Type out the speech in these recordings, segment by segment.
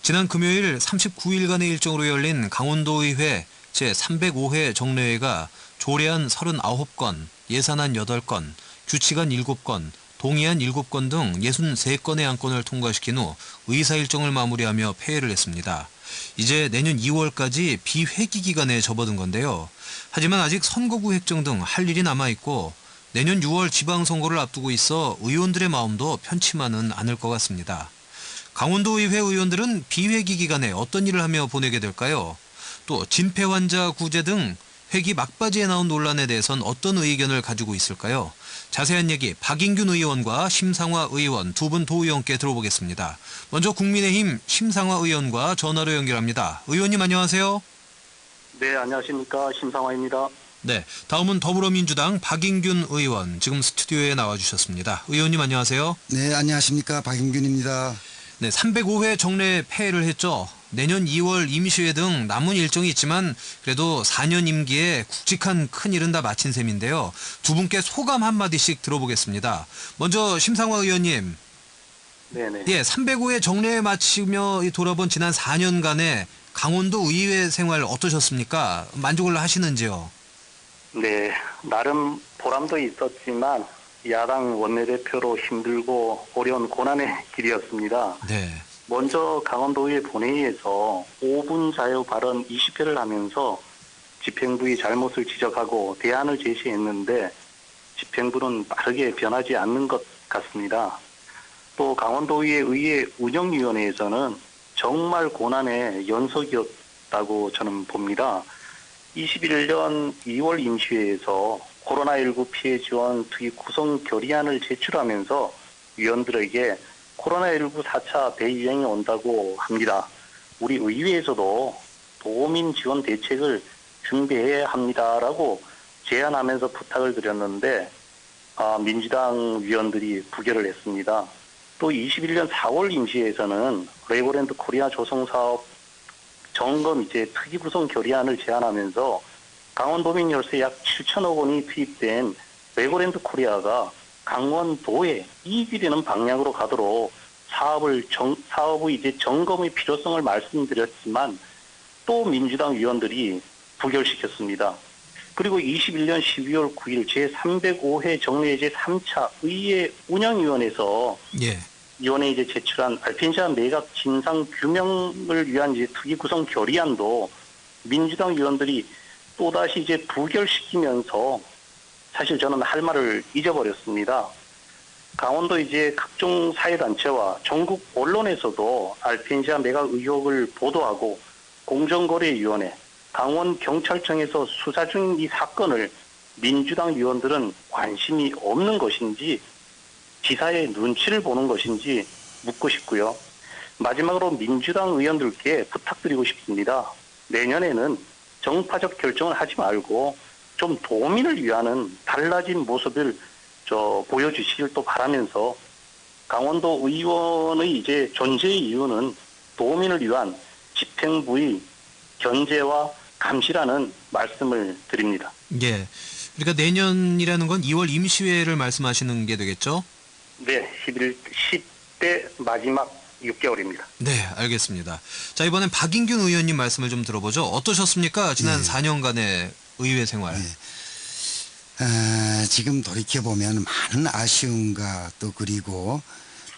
지난 금요일 39일간의 일정으로 열린 강원도의회 제305회 정례회가 조례안 39건, 예산안 8건, 규칙안 7건, 동의안 7건 등 63건의 안건을 통과시킨 후 의사 일정을 마무리하며 폐회를 했습니다. 이제 내년 2월까지 비회기 기간에 접어든 건데요. 하지만 아직 선거구 획정 등 할 일이 남아있고 내년 6월 지방선거를 앞두고 있어 의원들의 마음도 편치만은 않을 것 같습니다. 강원도의회 의원들은 비회기 기간에 어떤 일을 하며 보내게 될까요? 또 진폐 환자 구제 등 회기 막바지에 나온 논란에 대해선 어떤 의견을 가지고 있을까요? 자세한 얘기 박인균 의원과 심상화 의원 두 분 도의원께 들어보겠습니다. 먼저 국민의힘 심상화 의원과 전화로 연결합니다. 의원님 안녕하세요. 네, 안녕하십니까. 심상화입니다. 네, 다음은 더불어민주당 박인균 의원 지금 스튜디오에 나와주셨습니다. 의원님 안녕하세요. 네, 안녕하십니까. 박인균입니다. 네, 305회 정례 폐회를 했죠. 내년 2월 임시회 등 남은 일정이 있지만 그래도 4년 임기에 굵직한 큰일은 다 마친 셈인데요. 두 분께 소감 한마디씩 들어보겠습니다. 먼저 심상화 의원님. 네네. 예, 305회 정례 마치며 돌아본 지난 4년간의 강원도 의회 생활 어떠셨습니까? 만족을 하시는지요? 네, 나름 보람도 있었지만 야당 원내대표로 힘들고 어려운 고난의 길이었습니다. 네. 먼저 강원도의회 본회의에서 5분 자유 발언 20회를 하면서 집행부의 잘못을 지적하고 대안을 제시했는데 집행부는 빠르게 변하지 않는 것 같습니다. 또 강원도의회 의회 운영위원회에서는 정말 고난의 연속이었다고 저는 봅니다. 21년 2월 임시회에서 코로나19 피해 지원 투입 구성 결의안을 제출하면서 위원들에게 코로나19 4차 대유행이 온다고 합니다. 우리 의회에서도 도민 지원 대책을 준비해야 합니다라고 제안하면서 부탁을 드렸는데 민주당 위원들이 부결을 했습니다. 또 21년 4월 임시회에서는 레고랜드 코리아 조성사업 점검 특위 구성 결의안을 제안하면서 강원도민 열세 약 7천억 원이 투입된 레고랜드 코리아가 강원도에 이익이 되는 방향으로 가도록 사업의 점검의 필요성을 말씀드렸지만 또 민주당 위원들이 부결시켰습니다. 그리고 21년 12월 9일 제305회 정례 제3차 의회 운영위원회에서 예. 위원회에 제출한 알펜시아 매각 진상 규명을 위한 특위 구성 결의안도 민주당 위원들이 또다시 부결시키면서 사실 저는 할 말을 잊어버렸습니다. 강원도 각종 사회단체와 전국 언론에서도 알펜시아 매각 의혹을 보도하고 공정거래위원회, 강원경찰청에서 수사 중인 이 사건을 민주당 위원들은 관심이 없는 것인지 지사의 눈치를 보는 것인지 묻고 싶고요. 마지막으로 민주당 의원들께 부탁드리고 싶습니다. 내년에는 정파적 결정을 하지 말고 좀 도민을 위하는 달라진 모습을 보여주시길 또 바라면서 강원도 의원의 존재의 이유는 도민을 위한 집행부의 견제와 감시라는 말씀을 드립니다. 예. 그러니까 내년이라는 건 2월 임시회를 말씀하시는 게 되겠죠? 네, 10대 마지막 6개월입니다. 네, 알겠습니다. 자, 이번엔 박인균 의원님 말씀을 좀 들어보죠. 어떠셨습니까? 지난 4년간의 의회 생활. 지금 돌이켜보면 많은 아쉬움과 또 그리고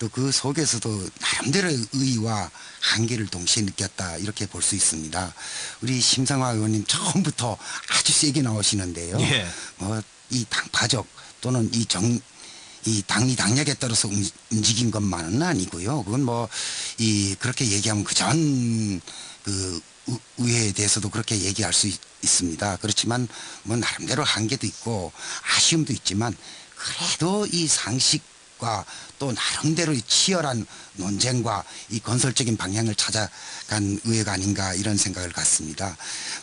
또 그 속에서도 나름대로 의의와 한계를 동시에 느꼈다 이렇게 볼 수 있습니다. 우리 심상화 의원님 처음부터 아주 세게 나오시는데요. 예. 이 당파적 또는 이 당이 당력에 따라서 움직인 것만은 아니고요. 그건 그렇게 얘기하면 그 의회에 대해서도 그렇게 얘기할 수 있습니다. 그렇지만 나름대로 한계도 있고 아쉬움도 있지만 그래도 이 상식과 또 나름대로 치열한 논쟁과 이 건설적인 방향을 찾아간 의회가 아닌가 이런 생각을 갖습니다.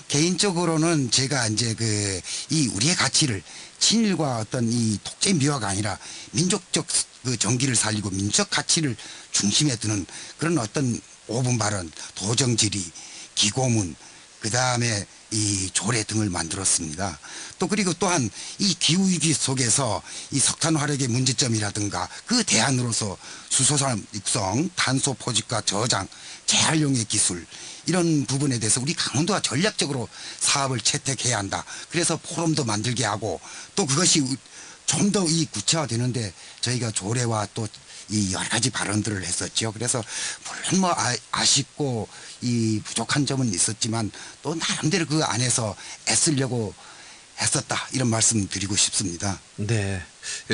개인적으로는 제가 이 우리의 가치를 친일과 어떤 이 독재 미화가 아니라 민족적 그 정기를 살리고 민족 가치를 중심에 두는 그런 어떤 5분 발언, 도정질의, 기고문, 그 다음에 이 조례 등을 만들었습니다. 또 그리고 또한 이 기후 위기 속에서 이 석탄 화력의 문제점이라든가 그 대안으로서 수소산 육성, 탄소 포집과 저장, 재활용의 기술 이런 부분에 대해서 우리 강원도가 전략적으로 사업을 채택해야 한다. 그래서 포럼도 만들게 하고 또 그것이 좀 더 이 구체화되는데 저희가 조례와 또 이 여러 가지 발언들을 했었죠. 그래서 물론 뭐 아쉽고 이 부족한 점은 있었지만 또 나름대로 그 안에서 애쓰려고 했었다 이런 말씀 드리고 싶습니다. 네.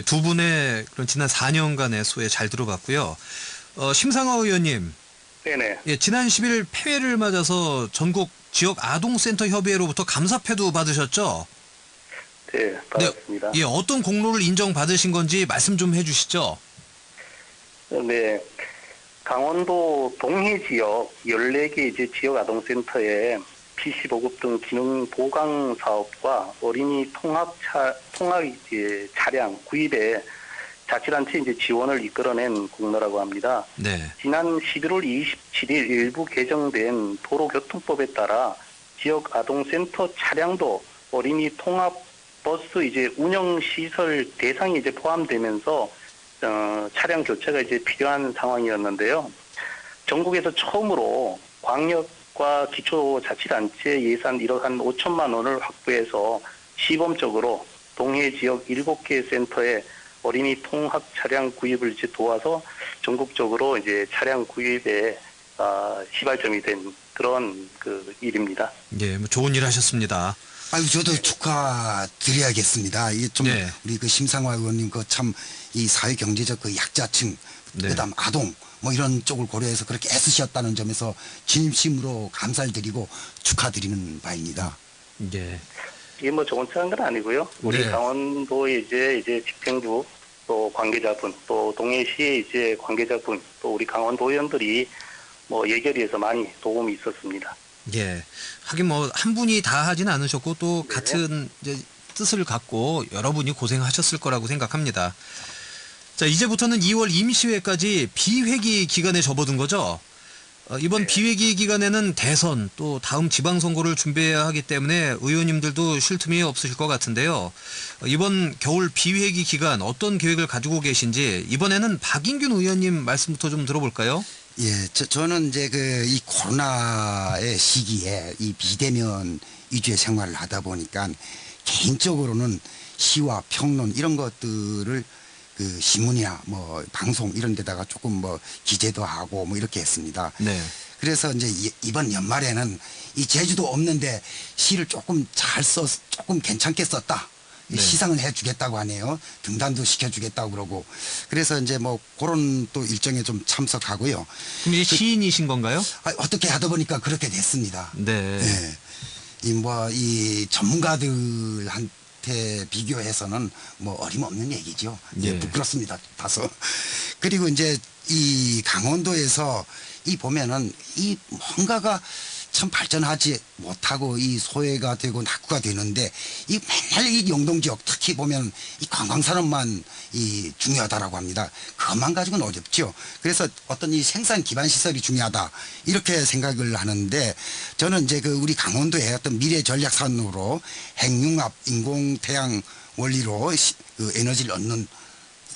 두 분의 그런 지난 4년간의 소회 잘 들어봤고요. 심상화 의원님, 네네. 예, 지난 10일 폐회를 맞아서 전국 지역 아동센터 협의회로부터 감사패도 받으셨죠? 네, 반갑습니다. 예, 어떤 공로를 인정받으신 건지 말씀 좀 해주시죠. 네. 강원도 동해 지역 14개 이제 지역 아동센터에 PC 보급 등 기능 보강 사업과 어린이 통합 이제 차량 구입에 자치단체 이제 지원을 이끌어낸 공로라고 합니다. 네. 지난 11월 27일 일부 개정된 도로교통법에 따라 지역 아동센터 차량도 어린이 통합 버스 이제 운영 시설 대상이 이제 포함되면서 차량 교체가 이제 필요한 상황이었는데요. 전국에서 처음으로 광역과 기초자치단체 예산 1억 한 5천만 원을 확보해서 시범적으로 동해 지역 7개 센터에 어린이 통합 차량 구입을 이제 도와서 전국적으로 이제 차량 구입에 시발점이 된 그런 그 일입니다. 예, 뭐 좋은 일 하셨습니다. 아유, 저도 축하드려야겠습니다. 이게 좀 네. 우리 그 심상화 의원님 그 참 이 사회 경제적 그 약자층, 네. 그다음 아동 뭐 이런 쪽을 고려해서 그렇게 애쓰셨다는 점에서 진심으로 감사를 드리고 축하드리는 바입니다. 예. 이게 뭐 좋은 차한 건 아니고요. 우리 네. 강원도의 이제 집행부 또 관계자분 또 동해시의 이제 관계자분 또 우리 강원도 의원들이 뭐 예결위에서 많이 도움이 있었습니다. 예. 하긴 뭐 한 분이 다 하진 않으셨고 또 네. 같은 이제 뜻을 갖고 여러분이 고생하셨을 거라고 생각합니다. 자, 이제부터는 2월 임시회까지 비회기 기간에 접어든 거죠. 이번 네. 비회기 기간에는 대선 또 다음 지방선거를 준비해야 하기 때문에 의원님들도 쉴 틈이 없으실 것 같은데요. 이번 겨울 비회기 기간 어떤 계획을 가지고 계신지 이번에는 박인균 의원님 말씀부터 좀 들어볼까요? 예, 저는 이제 그 이 코로나의 시기에 이 비대면 위주의 생활을 하다 보니까 개인적으로는 시와 평론 이런 것들을 그 신문이나 뭐 방송 이런 데다가 조금 뭐 기재도 하고 뭐 이렇게 했습니다. 네. 그래서 이제 이번 연말에는 이 제주도 없는데 시를 조금 조금 괜찮게 썼다. 네. 시상을 해주겠다고 하네요. 등단도 시켜주겠다고 그러고. 그래서 이제 뭐 그런 또 일정에 좀 참석하고요. 그럼 이제 시인이신 건가요? 어떻게 하다 보니까 그렇게 됐습니다. 네. 예. 이 전문가들한테 비교해서는 뭐 어림없는 얘기죠. 예. 예, 부끄럽습니다. 다소. 그리고 이제 이 강원도에서 이 보면은 이 뭔가가 참 발전하지 못하고 이 소외가 되고 낙후가 되는데 이 맨날 이 영동 지역 특히 보면 이 관광산업만 이 중요하다라고 합니다. 그것만 가지고는 어렵죠. 그래서 어떤 이 생산 기반 시설이 중요하다 이렇게 생각을 하는데 저는 이제 그 우리 강원도의 어떤 미래 전략 산업으로 핵융합 인공 태양 원리로 그 에너지를 얻는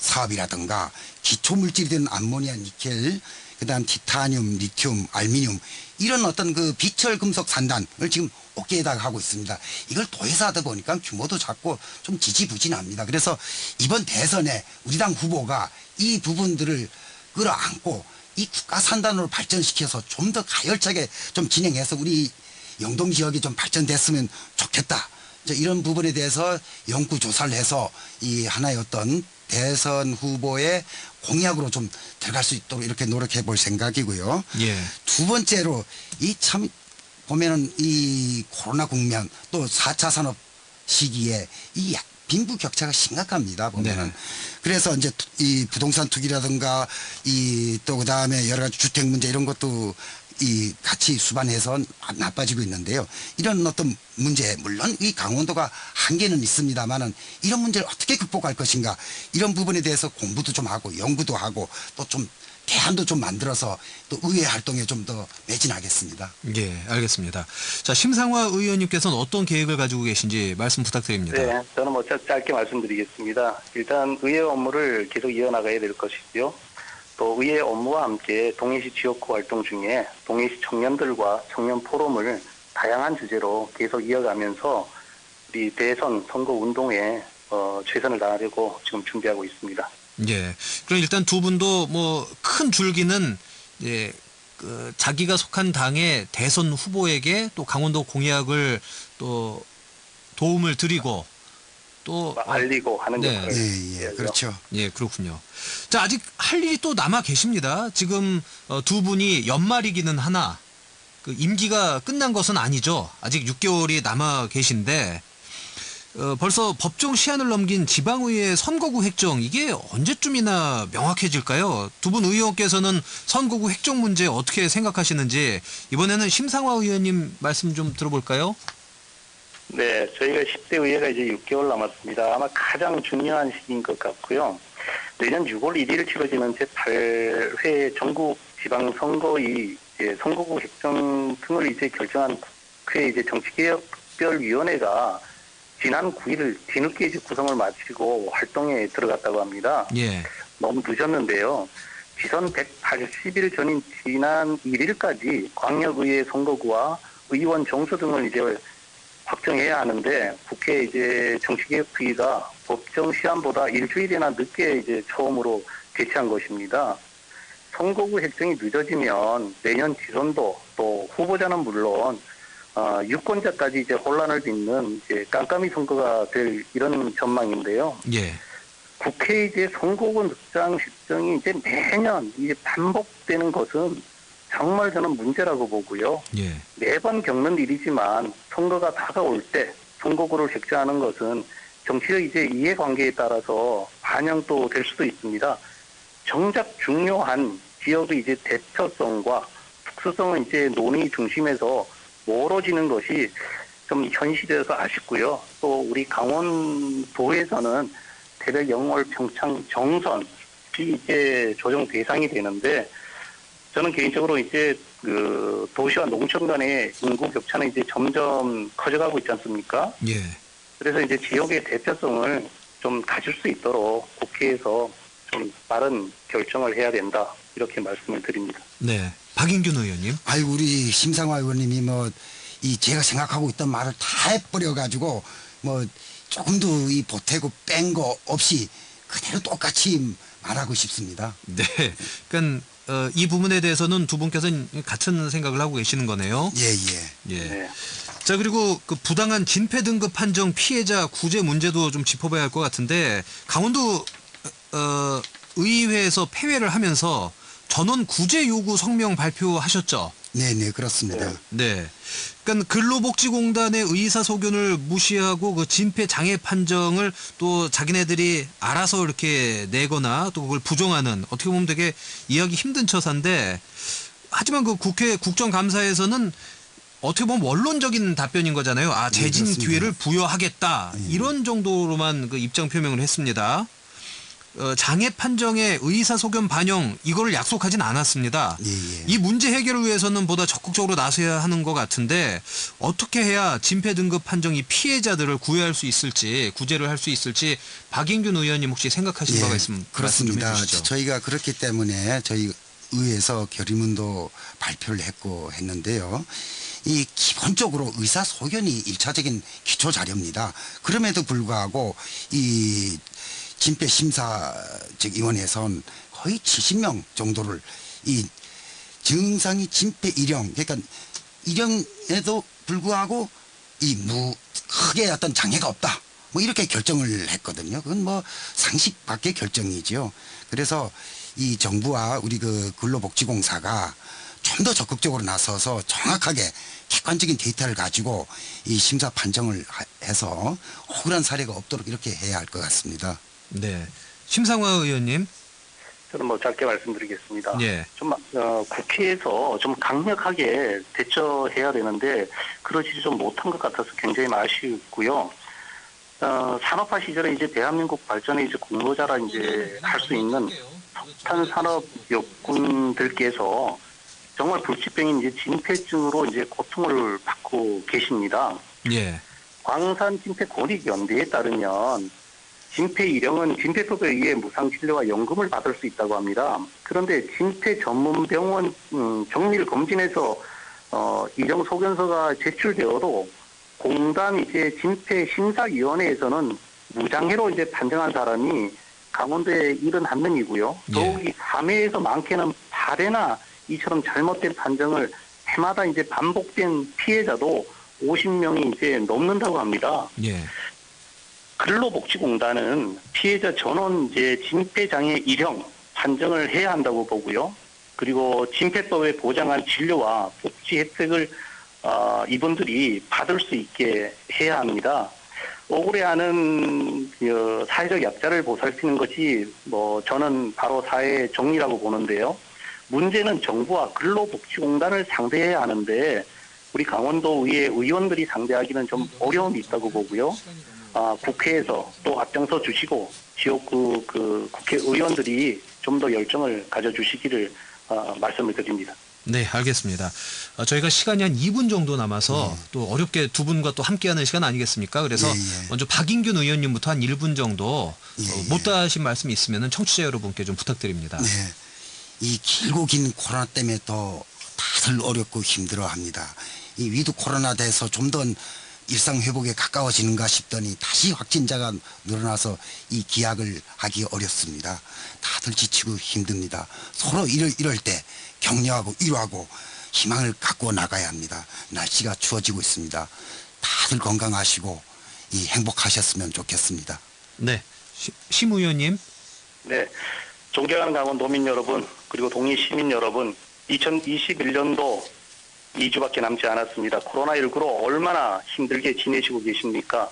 사업이라든가 기초 물질이 되는 암모니아, 니켈, 그다음 티타늄, 리튬, 알미늄 이런 어떤 그 비철 금속 산단을 지금 어깨에다가 하고 있습니다. 이걸 도에서 하다 보니까 규모도 작고 좀 지지부진합니다. 그래서 이번 대선에 우리 당 후보가 이 부분들을 끌어안고 이 국가 산단으로 발전시켜서 좀 더 가열차게 좀 진행해서 우리 영동 지역이 좀 발전됐으면 좋겠다. 이제 이런 부분에 대해서 연구조사를 해서 이 하나의 어떤 대선 후보의 공약으로 좀 들어갈 수 있도록 이렇게 노력해 볼 생각이고요. 예. 두 번째로 이 참 보면은 이 코로나 국면 또 4차 산업 시기에 이 빈부 격차가 심각합니다. 보면은. 네. 그래서 이제 이 부동산 투기라든가 이 또 그다음에 여러 가지 주택 문제 이런 것도 이 같이 수반해서 나빠지고 있는데요. 이런 어떤 문제, 물론 이 강원도가 한계는 있습니다만은 이런 문제를 어떻게 극복할 것인가 이런 부분에 대해서 공부도 좀 하고 연구도 하고 또 좀 대안도 좀 만들어서 또 의회 활동에 좀 더 매진하겠습니다. 예, 알겠습니다. 자, 심상화 의원님께서는 어떤 계획을 가지고 계신지 말씀 부탁드립니다. 네, 저는 뭐 짧게 말씀드리겠습니다. 일단 의회 업무를 계속 이어나가야 될 것이고요. 또 의회 업무와 함께 동해시 지역구 활동 중에 동해시 청년들과 청년 포럼을 다양한 주제로 계속 이어가면서 우리 대선 선거 운동에 최선을 다하려고 지금 준비하고 있습니다. 예. 그럼 일단 두 분도 뭐 큰 줄기는 예, 자기가 속한 당의 대선 후보에게 또 강원도 공약을 또 도움을 드리고 또 알리고 하는 네. 역할을 예, 해야죠. 그렇죠. 예, 그렇군요. 자, 아직 할 일이 또 남아 계십니다. 지금 두 분이 연말이기는 하나 그 임기가 끝난 것은 아니죠. 아직 6개월이 남아 계신데 벌써 법정 시한을 넘긴 지방의회 선거구 획정 이게 언제쯤이나 명확해질까요? 두 분 의원께서는 선거구 획정 문제 어떻게 생각하시는지 이번에는 심상화 의원님 말씀 좀 들어볼까요? 네, 저희가 10대 의회가 이제 6개월 남았습니다. 아마 가장 중요한 시기인 것 같고요. 내년 6월 1일 치러지는 제8회 전국 지방선거의 선거구 획정 등을 이제 결정한 국회 이제 정치개혁특별위원회가 지난 9일 뒤늦게 이제 구성을 마치고 활동에 들어갔다고 합니다. 예. 너무 늦었는데요. 지선 180일 전인 지난 1일까지 광역의회 선거구와 의원 정수 등을 이제 확정해야 하는데 국회 이제 정치개혁특위가 법정 시한보다 일주일이나 늦게 이제 처음으로 개최한 것입니다. 선거구 획정이 늦어지면 내년 지선도 또 후보자는 물론 유권자까지 이제 혼란을 빚는 이제 깜깜이 선거가 될 이런 전망인데요. 예. 국회 이제 선거구 늑장 실정이 이제 매년 이제 반복되는 것은 정말 저는 문제라고 보고요. 예. 매번 겪는 일이지만 선거가 다가올 때 선거구를 획정하는 것은 정치적 이제 이해관계에 따라서 반영도 될 수도 있습니다. 정작 중요한 지역의 이제 대표성과 특수성은 이제 논의 중심에서 멀어지는 것이 좀 현실에서 아쉽고요. 또 우리 강원도에서는 대략 영월, 평창, 정선이 이제 조정 대상이 되는데 저는 개인적으로 이제 그 도시와 농촌 간의 인구 격차는 이제 점점 커져가고 있지 않습니까? 예. 그래서 이제 지역의 대표성을 좀 가질 수 있도록 국회에서 좀 빠른 결정을 해야 된다. 이렇게 말씀을 드립니다. 네. 박인균 의원님. 아이고 우리 심상화 의원님이 뭐 이 제가 생각하고 있던 말을 다 해버려 가지고 뭐 조금도 이 보태고 뺀 거 없이 그대로 똑같이 말하고 싶습니다. 네. 그러니까 이 부분에 대해서는 두 분께서는 같은 생각을 하고 계시는 거네요. 예. 예. 네. 자, 그리고 그 부당한 진폐 등급 판정 피해자 구제 문제도 좀 짚어봐야 할 것 같은데 강원도 의회에서 패회를 하면서 전원 구제 요구 성명 발표하셨죠? 네, 그렇습니다. 네. 그러니까 근로복지공단의 의사소견을 무시하고 그 진폐 장애 판정을 또 자기네들이 알아서 이렇게 내거나 또 그걸 부정하는 어떻게 보면 되게 이해하기 힘든 처사인데 하지만 그 국회 국정감사에서는 어떻게 보면 원론적인 답변인 거잖아요. 아, 재진 그렇습니다. 기회를 부여하겠다. 이런 정도로만 그 입장 표명을 했습니다. 장애 판정의 의사소견 반영 이거를 약속하진 않았습니다. 예. 이 문제 해결을 위해서는 보다 적극적으로 나서야 하는 것 같은데 어떻게 해야 진폐 등급 판정이 피해자들을 구제할 수 있을지 박인균 의원님 혹시 생각하신 바가 있으면 말씀 좀 그렇습니다. 해주시죠. 저희가 그렇기 때문에 저희 의회에서 결의문도 발표를 했고 했는데요. 이 기본적으로 의사소견이 1차적인 기초 자료입니다. 그럼에도 불구하고 이 진폐심사위원회에선 거의 70명 정도를 이 증상이 진폐 일형, 그러니까 일형에도 불구하고 크게 어떤 장애가 없다. 뭐 이렇게 결정을 했거든요. 그건 뭐 상식 밖의 결정이죠. 그래서 이 정부와 우리 그 근로복지공사가 좀 더 적극적으로 나서서 정확하게 객관적인 데이터를 가지고 이 심사 판정을 해서 억울한 사례가 없도록 이렇게 해야 할 것 같습니다. 네. 심상화 의원님. 저는 뭐 짧게 말씀드리겠습니다. 예. 좀 국회에서 좀 강력하게 대처해야 되는데 그러지 좀 못한 것 같아서 굉장히 아쉽고요. 산업화 시절에 이제 대한민국 발전에 이제 공로자라 이제 할 수 있는 석탄 산업 역군들께서 정말 불치병인 이제 진폐증으로 이제 고통을 받고 계십니다. 예. 광산 진폐권익연대에 따르면 진폐 일형은 진폐법에 의해 무상진료와 연금을 받을 수 있다고 합니다. 그런데 진폐 전문병원 정밀 검진에서 일형 소견서가 제출되어도 공단 이제 진폐 심사위원회에서는 무장해로 이제 판정한 사람이 강원도에 71명이고요. 더욱이 3회에서 많게는 8회나 이처럼 잘못된 판정을 해마다 이제 반복된 피해자도 50명이 이제 넘는다고 합니다. 예. 근로복지공단은 피해자 전원 이제 진폐장애 일형 판정을 해야 한다고 보고요. 그리고 진폐법에 보장한 진료와 복지 혜택을 이분들이 받을 수 있게 해야 합니다. 억울해하는 사회적 약자를 보살피는 것이 저는 바로 사회의 정의라고 보는데요. 문제는 정부와 근로복지공단을 상대해야 하는데 우리 강원도의회 의원들이 상대하기는 좀 어려움이 있다고 보고요. 국회에서 또 앞장서 주시고 지역구 그 국회의원들이 좀 더 열정을 가져주시기를 말씀을 드립니다. 네, 알겠습니다. 저희가 시간이 한 2분 정도 남아서 또 어렵게 두 분과 또 함께하는 시간 아니겠습니까? 그래서 먼저 박인균 의원님부터 한 1분 정도 못다 하신 말씀이 있으면 청취자 여러분께 좀 부탁드립니다. 네. 이 길고 긴 코로나 때문에 더 다들 어렵고 힘들어합니다. 이 위드 코로나 돼서 좀 더 일상 회복에 가까워지는가 싶더니 다시 확진자가 늘어나서 이 기약을 하기 어렵습니다. 다들 지치고 힘듭니다. 서로 이럴 때 격려하고 위로하고 희망을 갖고 나가야 합니다. 날씨가 추워지고 있습니다. 다들 건강하시고 행복하셨으면 좋겠습니다. 네, 심 의원님. 네, 존경하는 강원도민 여러분 그리고 동해 시민 여러분 2021년도 2주밖에 남지 않았습니다. 코로나19로 얼마나 힘들게 지내시고 계십니까?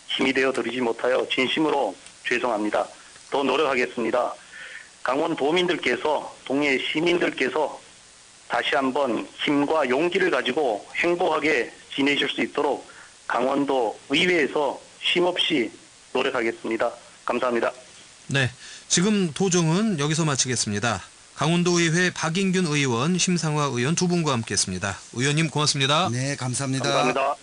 힘이 되어 드리지 못하여 진심으로 죄송합니다. 더 노력하겠습니다. 강원도민들께서 동해 시민들께서 다시 한번 힘과 용기를 가지고 행복하게 지내실 수 있도록 강원도 의회에서 쉼없이 노력하겠습니다. 감사합니다. 네, 지금 도종은 여기서 마치겠습니다. 강원도의회 박인균 의원, 심상화 의원 두 분과 함께했습니다. 의원님 고맙습니다. 네, 감사합니다. 감사합니다.